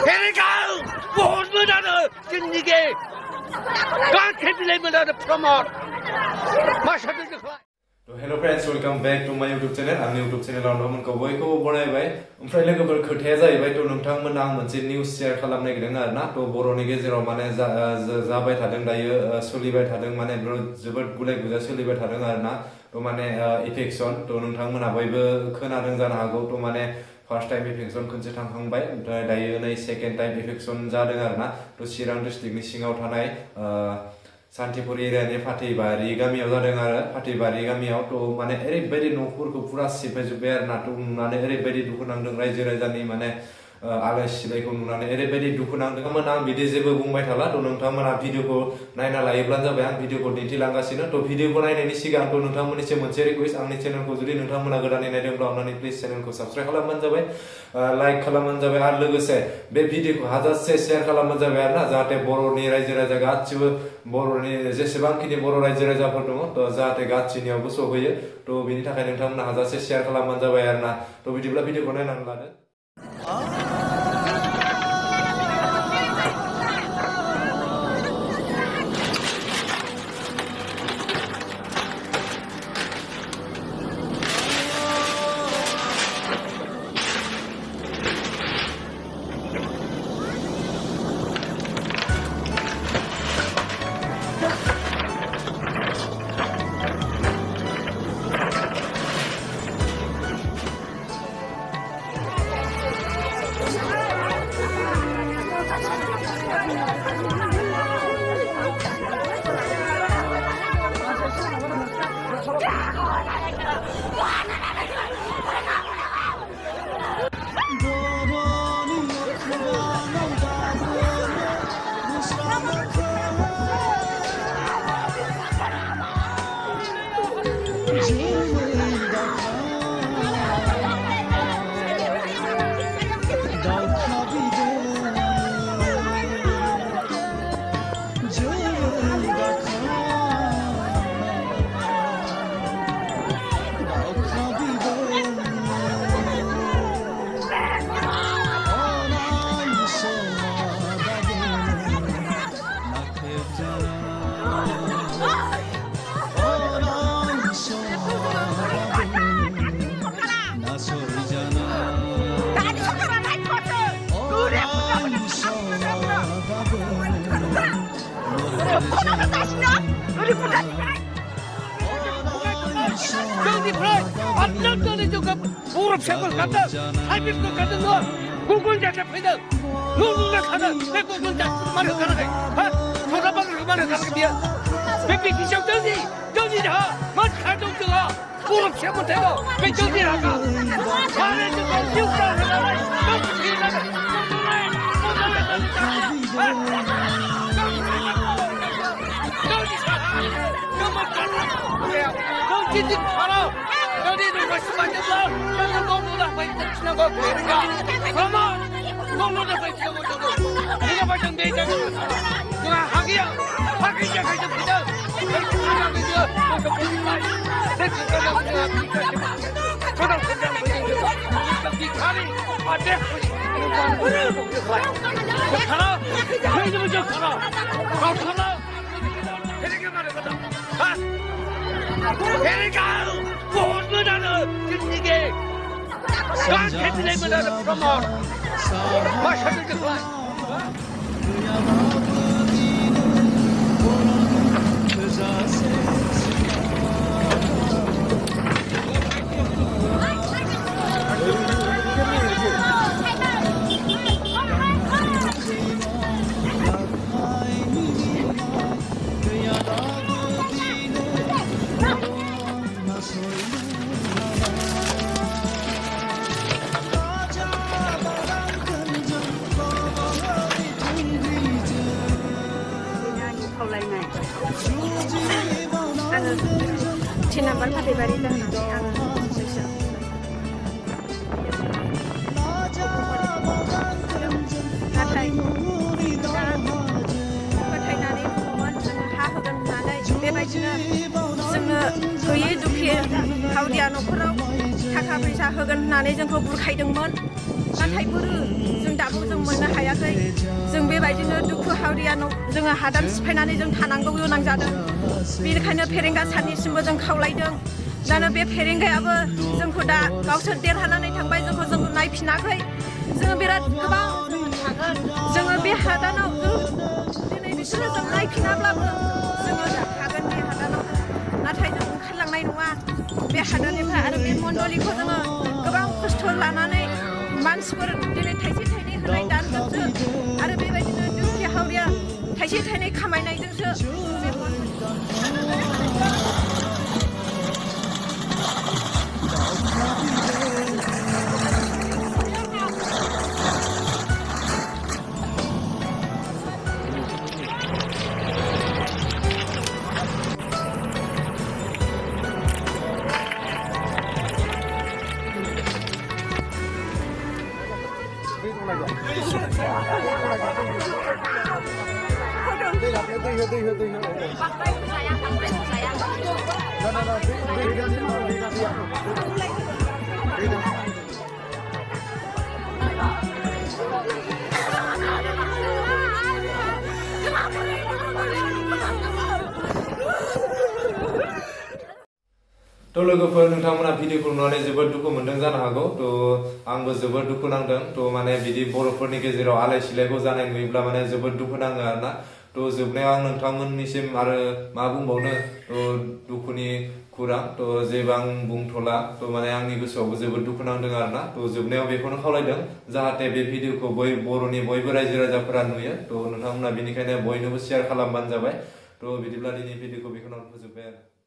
Hello friends, welcome back to my YouTube channel. I'm YouTube channel on Roman Cowboy ko bonai bai. Umfrai logofor khothaya jaibai to nongthangmon ang मोनसे news share खालामनो नागिरदों आरोना to बर'नि गेजेराव माने जाबाय थादों दायो सोलिबाय थादों माने जोबोद गुलाय गुजाय सोलिबाय थादों आरोना to माने eviction to नोंथांमोना बयबो खोनादों जानो हागौ to माने first time eviction खनसे थांखांबाय ओमफ्राय दायो नै second time eviction जादों आरोना to chirang district नि सिङाव थानाय सान्तिपुर एरियानि फाथैबारि गामियाव जादों आरो फाथैबारि गामियाव तो माने ओरैबायदि न'फोरखौ पुरा सिफायजोब्बाय आरोना तो नुनानै ओरैबायदि दुखु नांदों रायजो राजानि माने आलाय सिलायखौ नुनानै ओरैबायदि दुखु नांदोंमोन आं बिदि जेबो बुंबाय थाला तो नोंथांमोना भिडिअखौ नायना लायोब्लानो जाबाय आं भिडिअखौ दिन्थिलांगासिनो तो भिडिअखौ नायनायनि सिगां तो नोंथांमोननिसिम मोनसे रिक्वेस्ट आंनि चेनेलखौ जुदि नोंथांमोना गोदानै नायदोंब्ला अन्नानै प्लिज चेनेलखौ साबस्क्राइब खालामबानो जाबाय लाइक खालामबानो जाबाय आरो लोगोसे बे भिडिअखौ हाजारसे शेयार खालामबानो जाबाय आरोना जाहाथे बर'नि रायजो राजा गासिबो बर'नि जेसेबांखिनि बर' रायजो राजाफोर दङ तो जाहाथे गासिनियावबो सहैयो तो बिनि थाखाय नोंथांमोना हाजारसे शेयार खालामबानो जाबाय आरोना तो बिदिब्ला भिडिअखौ नायनानै लादो borofra를 갖다 살필 것 같은 거 구글 잡혀있는 누군가 가는 내 구글 잡히만을 가는 거 조사방을 그만을 가는 게 미안 왜 비키셔 떠니라 막 가정들아 borofra 못해도 왜 떠니라가 말해도 막 죽다 하나라 너희들 말씀하셔서 너는 너무나 많이 지나고 그러니까 그러면 너무나 많이 지나고 내가 봤을 때 내장을 누가 하기야 가서 그냥 하기야 너도 보지마 내가 저랑 그냥 이 칼이 안돼 오늘 가라 너희들 좀 가라 그렇게 말해거든 그러니까 모두라는 이게 나한테 들리면 promote Machahary decline Cinabar fathaibaरि जाहोनानै आङो गोसो नाथाय फोथायनानै बुङोमोन जोङो हा होगोन होननानै बेबायदिनो जोंनो गैयै दुखिया हावदिया न'खराव थाखा फैसा होगोन होननानै जोंखौ बुरखायदोंमोन नाथाय बोरो जों दाबो जों मोननो हायाखै हावरिया जोङो हादान सिफायनानै जों थानांगौ गोनां जादों बेनिखायनो फेरेंगा सारनिसिमबो जों खावलायदों दानो बे फेरेंगायाबो जोंखौ दा गावसोर देरहानानै थांबाय जोंखौ नायफिनाखै जोङो बिराद गोबां जोङो बे हादानाव दिनै बिसोरो जों नायफिनाब्लाबो जोङो थागोन बे हादानाव नाथाय जों ओंखारलांनाय नङा बे हादाननिफ्राय आरो बे मण्डलिखौ जोङो गोबां खस्थ' लानानै मानसिफोर दिनै थाइसे थाइनै होनाय दानजोंसो आरो बेबायदिनो दुखिया हावरिया थाइसे थाइनै खामायनायजोंसो तो लोगोफोर नोंथांमोना भिडिअखौ नुनानै जोबोद दुखु मोनदों जानो हागौ तो आंबो जोबोद दुखु नांदों तो माने बिदि बर'फोरनि गेजेराव आलाय सिलायखौ जानाय नुयोब्ला माने जोबोद दुखु नाङो आरोना तो जोबनायाव आं नोंथांमोननिसिम आरो मा बुंबावनो तो दुखुनि खुरां तो जेबो आं बुंथ'ला तो माने आंनि गोसोआवबो जोबोद दुखु नांदों आरोना तो जोबनायाव बेखौनो खावलायदों जाहाथे बे भिडिअखौ बर'नि बयबो रायजो राजाफोरा नुयो तो नोंथांमोना बेनिखायनो बयनोबो शेयार खालामबानो जाबाय तो बिदिब्ला दिनै भिडिअखौ बेखौनो फोजोबबाय आरो